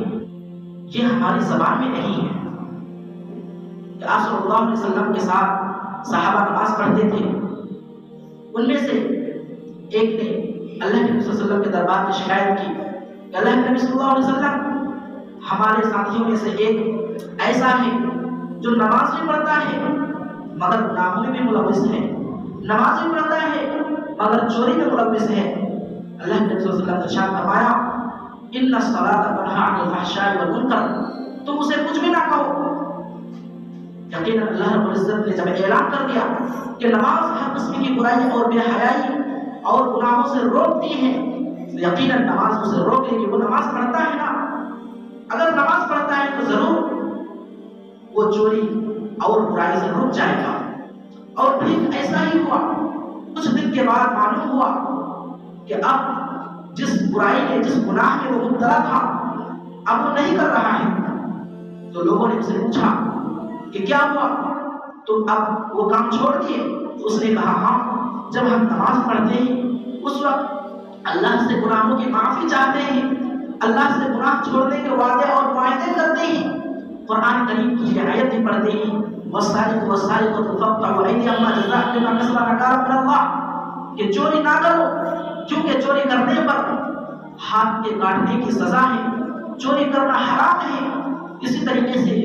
یہ ہماری زبان میں نہیں ہے۔ کہ آپ صلی اللہ علیہ وسلم کے ساتھ صحابہ نماز پڑھتے تھے، ان میں سے ایک نے اللہ کے نبی صلی اللہ علیہ وسلم کے دربار میں شکایت کی کہ اللہ کے نبی صلی اللہ علیہ وسلم، ہمارے ساتھیوں میں سے ایک ایسا ہے جو نماز بھی پڑھتا ہے مگر گناہوں میں بھی ملوث ہے، نماز بھی پڑھتا ہے مگر چوری میں ملوث ہے۔ اللہ کے نبی صلی اللہ علیہ وسلم نے ارشاد فرمایا ان الصلاۃ تنہی عن الفحشاء والمنکر، تم اسے کچھ بھی نہ کہو۔ یقیناً اللہ رب العزت نے جب اعلان کر دیا کہ نماز ہر قسم کی برائی اور بے حیائی اور گناہوں سے روکتی ہے، تو یقیناً نماز اسے روکے گی۔ وہ نماز پڑھتا ہے نا، اگر نماز پڑھتا ہے تو ضرور وہ چوری اور برائی سے رک جائے گا۔ اور پھر ایسا ہی ہوا، کچھ دن کے بعد معلوم ہوا کہ اب جس برائی میں جس گناہ میں وہ مبتلا تھا اب وہ نہیں کر رہا ہے۔ تو لوگوں نے اس سے پوچھا کہ کیا ہوا، تم اب وہ کام چھوڑ دیے؟ تو اس نے کہا ہاں، جب ہم نماز پڑھتے ہیں اس وقت اللہ سے گناہوں کی معافی چاہتے ہیں، اللہ سے گناہ چھوڑنے کے وعدے اور معاہدے کرتے ہیں، قرآن کریم کی یہ آیت بھی پڑھتے ہیں وَالسَّارِقُ وَالسَّارِقَةُ فَاقْطَعُوا أَيْدِيَهُمَا جَزَاءً بِمَا كَسَبَا نَكَالًا مِنَ اللَّهِ کہ چوری نہ کرو کیونکہ چوری کرنے پر ہاتھ کے کاٹنے کی سزا ہے، چوری کرنا حرام ہے۔ اسی طریقے سے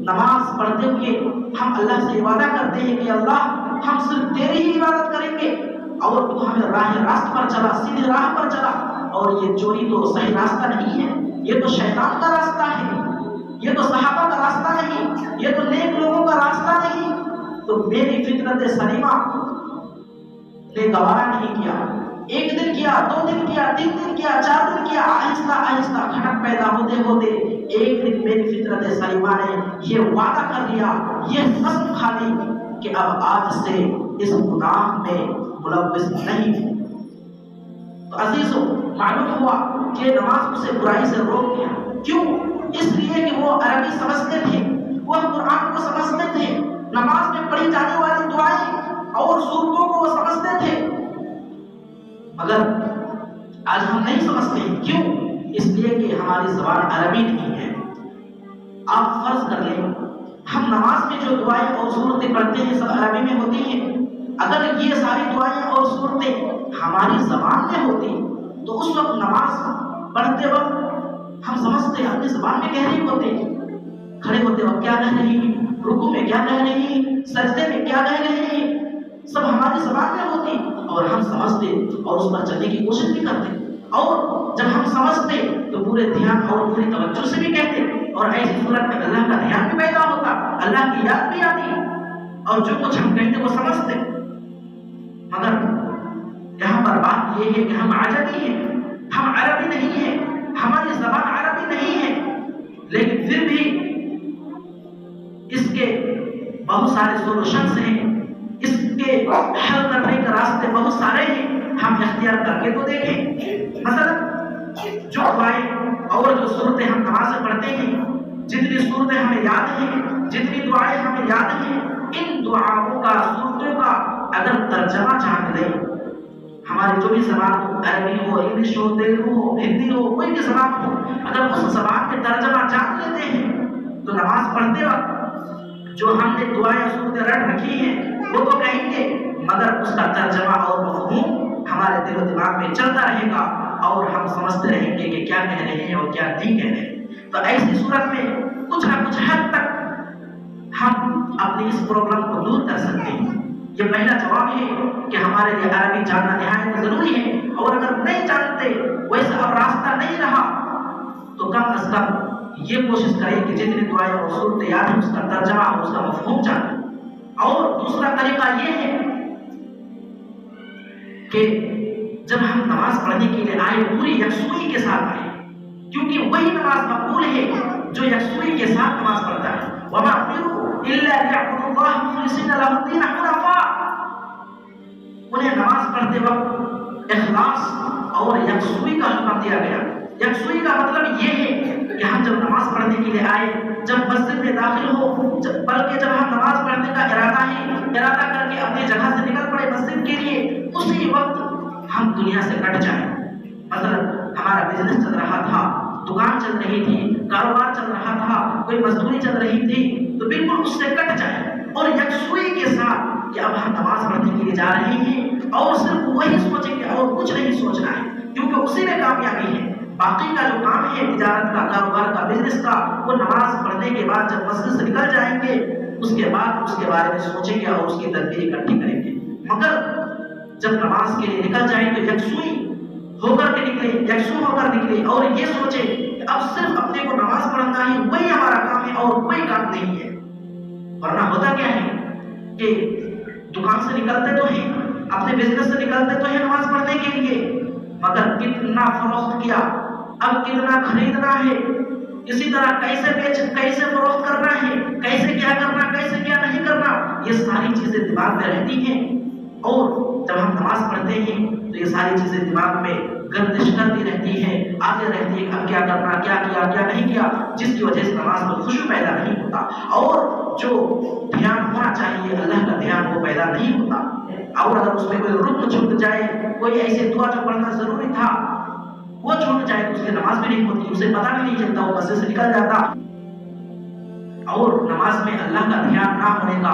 نماز پڑھتے ہوئے ہم اللہ سے وعدہ کرتے ہیں کہ اللہ ہم صرف تیری ہی عبادت کریں گے اور تو ہمیں راہ راست پر چلا، سیدھی راہ پر چلا، اور یہ چوری تو صحیح راستہ نہیں ہے، یہ تو شیطان کا راستہ ہے، یہ تو صحابہ کا راستہ نہیں، یہ تو نیک لوگوں کا راستہ نہیں۔ تو میری فطرت سلیمہ نے گوارا نہیں کیا، ایک دن کیا، 2 دن کیا، 3 دن کیا، 4 دن کیا، آہستہ آہستہ کھٹک پیدا ہوتے ہوتے ایک دن میری فطرت سلیمہ نے یہ وعدہ کر لیا، یہ قسم کھا لی کہ اب آج سے اس گناہ میں ملوث نہیں ہوں۔ تو عزیزو، معلوم ہوا کہ نماز اسے برائی سے روک دیا۔ کیوں؟ اس لیے کہ وہ عربی سمجھتے تھے، وہ قرآن کو سمجھتے تھے، نماز میں پڑھی جانے والی دعائیں اور سورتوں کو وہ سمجھتے تھے، مگر آج ہم نہیں سمجھتے۔ کیوں؟ اس لیے کہ ہماری زبان عربی نہیں ہے۔ آپ فرض کر لیں ہم نماز میں جو دعائیں اور سورتیں پڑھتے ہیں سب عربی میں ہوتی ہیں، اگر یہ ساری دعائیں اور سورتیں ہماری زبان میں ہوتی تو اس وقت نماز پڑھتے وقت ہم سمجھتے اپنی زبان میں کہہ رہے ہوتے، کھڑے ہوتے وقت کیا کہہ رہی ہیں، رکوع میں کیا کہہ رہی ہیں، سجدے میں کیا کہہ رہی ہیں، سب ہماری زبان میں ہوتی اور ہم سمجھتے اور اس پر چلنے کی کوشش بھی کرتے، اور جب ہم سمجھتے تو پورے دھیان اور پوری توجہ سے بھی کہتے، اور ایسی صورت میں اللہ کا دھیان بھی پیدا ہوتا، اللہ کی یاد بھی آتی، اور جو کچھ ہم کہتے وہ سمجھتے۔ مگر یہاں پر بات یہ ہے کہ ہم عجمی ہیں، ہم عربی نہیں ہیں، ہماری زبان عربی نہیں ہے، لیکن پھر بھی اس کے بہت سارے سولوشنز ہیں، اس کے حل کرنے کے راستے بہت سارے ہیں، ہم اختیار کر کے تو دیکھیں۔ مثلا جو دعائیں اور جو صورتیں ہم نماز میں پڑھتے ہیں، جتنی صورتیں ہمیں یاد ہیں، جتنی دعائیں ہمیں یاد ہیں، ان دعاؤں کا، صورتوں کا اگر ترجمہ جان لیں، ہماری جو بھی زبان ہو، عربی ہو، انگلش ہو، تیلگو ہو، ہندی ہو، کوئی بھی زبان ہو، اگر اس زبان کے ترجمہ جان لیتے ہیں تو نماز پڑھتے وقت جو ہم نے دعائیں صورتیں رٹ رکھی ہیں وہ تو کہیں گے، مگر اس کا ترجمہ اور مفہوم ہمارے دل و دماغ میں چلتا رہے گا اور ہم سمجھتے رہیں گے کہ کیا کہہ رہے ہیں اور کیا نہیں کہہ رہے ہیں۔ تو ایسی صورت میں کچھ نہ کچھ حد تک ہم اپنی اس پرابلم کو دور کر سکتے ہیں۔ یہ پہلا جواب ہے کہ ہمارے لیے عربی جاننا نہایت ضروری ہے، اور اگر نہیں جانتے، ویسا اب راستہ نہیں رہا، تو کم از کم یہ کوشش کریں کہ جتنی دعائیں اور صورتیں یاد ہیں اس کا ترجمہ اور اس کا مفہوم جانیں۔ اور دوسرا طریقہ یہ ہے کہ جب ہم نماز پڑھنے کے لیے آئے پوری یکسوئی کے ساتھ آئے، کیونکہ وہی نماز مقبول ہے جو یکسوئی کے ساتھ نماز پڑھتا ہے۔ وَمَا أُمِرُوا إِلَّا لِيَعْبُدُوا اللَّهَ مُخْلِصِينَ لَهُ الدِّينَ حُنَفَاءَ۔ انہیں نماز پڑھتے وقت اخلاص اور یکسوئی کا حکم دیا گیا۔ یکسوئی کا مطلب یہ ہے کہ ہم جب نماز پڑھنے کے لیے آئے، جب مسجد میں داخل ہو، بلکہ جب ہم نماز پڑھنے کا ارادہ کر کے اپنی جگہ سے نکل پڑے مسجد کے لیے، اسی وقت ہم دنیا سے کٹ جائیں۔ مثلا ہمارا بزنس چل رہا تھا، دکان چل رہی تھی، کاروبار چل رہا تھا، کوئی مزدوری چل رہی تھی، تو بالکل اس سے کٹ جائیں اور یکسوئی کے ساتھ کہ اب ہم نماز پڑھنے کے لیے جا رہے ہیں اور صرف وہی سوچیں گے اور کچھ نہیں سوچنا ہے، کیونکہ اسی میں کامیابی ہے۔ باقی کا جو کام ہے تجارت کا، کاروبار کا، بزنس کا، وہ نماز پڑھنے کے بعد جب مسجد سے نکل جائیں گے اس کے بعد اس کے بارے میں سوچیں گے اور اس کی تدبیر اکٹھی کریں گے۔ مگر جب نماز کے لیے نکل جائیں تو یکسوئی ہو کر کے نکلے، یکسو ہو کر نکلے اور یہ سوچے کہ اب صرف اپنے کو نماز پڑھنا ہی وہی ہمارا کام ہے اور کوئی کام نہیں ہے۔ ورنہ ہوتا کیا ہے کہ دکان سے نکلتے تو ہیں، اپنے بزنس سے نکلتے تو ہیں نماز پڑھنے کے لیے، مگر کتنا فروخت کیا، اب کتنا خریدنا ہے، اسی طرح کیسے بیچ، کیسے فروخت کرنا ہے، کیسے کیا کرنا، کیسے کیا نہیں کرنا، یہ ساری چیزیں دماغ میں رہتی ہیں۔ اور جب ہم نماز پڑھتے ہیں تو یہ ساری چیزیں دماغ میں گردش کرتی رہتی ہیں، آتے رہتی ہے، اب کیا کرنا، کیا کیا کیا نہیں کیا، جس کی وجہ سے نماز میں خشوع پیدا نہیں ہوتا، اور جو دھیان ہونا چاہیے اللہ کا دھیان وہ پیدا نہیں ہوتا، اور اگر اس میں کوئی رکن چھوٹ جائے، کوئی ایسے دعا جو پڑھنا ضروری تھا وہ چھوٹ جائے تو اس کی نماز بھی نہیں ہوتی، اسے پتہ بھی نہیں چلتا، وہ مسجد سے نکل جاتا۔ اور نماز میں اللہ کا دھیان نہ ہونے کا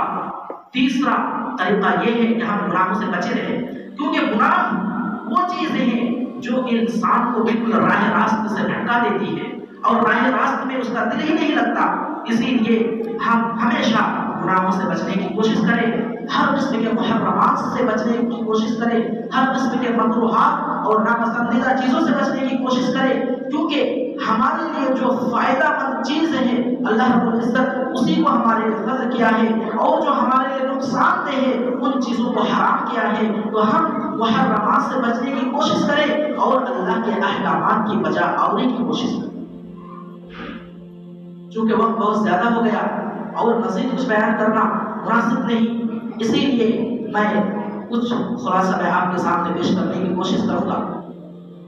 تیسرا طریقہ یہ ہے کہ ہم گناہوں سے بچے رہیں، کیونکہ گناہ وہ چیزیں ہیں جو انسان کو بالکل راہ راست سے بھٹکا دیتی ہے، اور راہ راست میں اس کا دل ہی نہیں لگتا، اسی لیے ہم ہمیشہ گناہوں سے بچنے کی کوشش کریں، ہر قسم کے محرمات سے بچنے کی کوشش کریں، ہر قسم کے مکروہات اور ناپسندیدہ چیزوں سے بچنے کی کوشش کریں، کیونکہ ہمارے لیے جو فائدہ مند چیز ہے اللہ رب العزت اسی کو ہمارے لیے فرض کیا ہے، اور جو ہمارے لیے نقصان دہ ہے ان چیزوں کو حرام کیا ہے، تو ہم محرمات سے بچنے کی کوشش کریں اور اللہ کے احکامات کی بجا آوری کی کوشش کریں۔ چونکہ وقت بہت زیادہ ہو گیا اور مزید کچھ بیان کرنا مناسب نہیں، اسی لیے میں کچھ خلاصہ میں آپ کے سامنے پیش کرنے کی کوشش کروں گا۔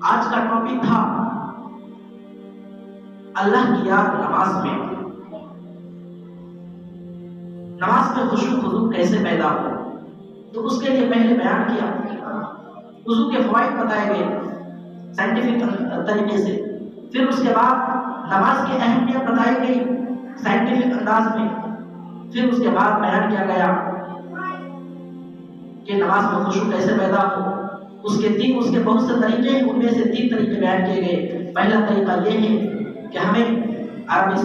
آج کا ٹاپک تھا اللہ کی یاد نماز میں، نماز میں خشوع خضوع کیسے پیدا ہو، تو اس کے لیے پہلے بیان کیا، وضو کے فوائد بتائے گئے سائنٹیفک طریقے سے، پھر اس کے بعد نماز کی اہمیت بتائی گئی سائنٹیفک انداز میں، پھر اس کے بعد بیان کیا گیا کہ نماز میں خشوع کیسے پیدا ہو، اس کے بہت سے طریقے ہیں، ان میں سے 3 طریقے بیان کیے گئے۔ پہلا طریقہ یہ ہے کہ ہمیں عربی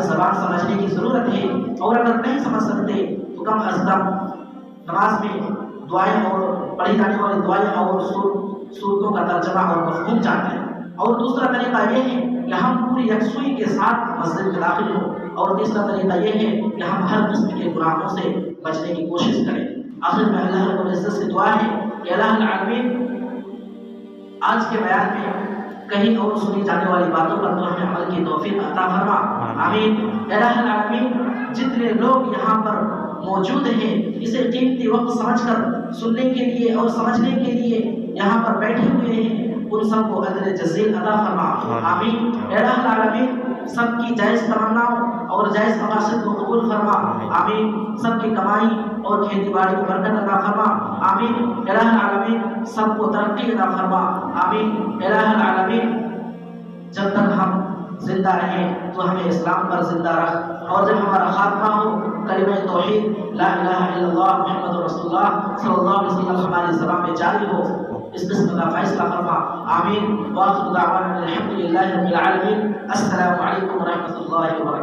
زبان سمجھنے کی ضرورت ہے، اور اگر نہیں سمجھ سکتے تو کم از کم نماز میں دعائیں اور پڑھی جانے والی دعائیں اور صورتوں کا ترجمہ اور مفہوم جانتے ہیں۔ اور دوسرا طریقہ یہ ہے کہ ہم پوری یکسوئی کے ساتھ مسجد میں داخل ہوں، اور تیسرا طریقہ یہ ہے کہ ہم ہر قسم کے گناہوں سے بچنے کی کوشش کریں۔ آخر میں اللہ رب العزت سے دعا ہے کہ الہ العالمین آج کے بیان میں کہیں اور سنی جانے والی باتوں پر تو ہمیں عمل کی توفیق عطا فرما، آمین۔ الہ العالمین جتنے لوگ یہاں پر موجود ہیں اسے قیمتی وقت سمجھ کر سننے کے لیے اور سمجھنے کے لیے یہاں پر بیٹھے ہوئے ہیں، ان سب کو اجر جزیل عطا فرما، آمین۔ الہ العالمین سب کی جائز تمناؤں اور جائز مقاصد کو قبول فرما، آمین۔ سب کی کمائی اور کھیتی باڑی کو برکت عطا فرما، آمین۔ الہ العالمین سب کو ترقی عطا فرما، آمین۔ الہ العالمین جب تک ہم زندہ رہیں تو ہمیں اسلام پر زندہ رکھ، اور جب ہمارا خاتمہ ہو کلمہ توحید لا الہ الا اللہ محمد رسول اللہ صلی اللہ علیہ وسلم ہماری زبان میں جاری ہو، اس قسم کا فیصلہ فرما، آمین۔ وآخر دعوانا الحمد للہ رب العالمین۔ السلام علیکم ورحمۃ اللہ وبرکاتہ۔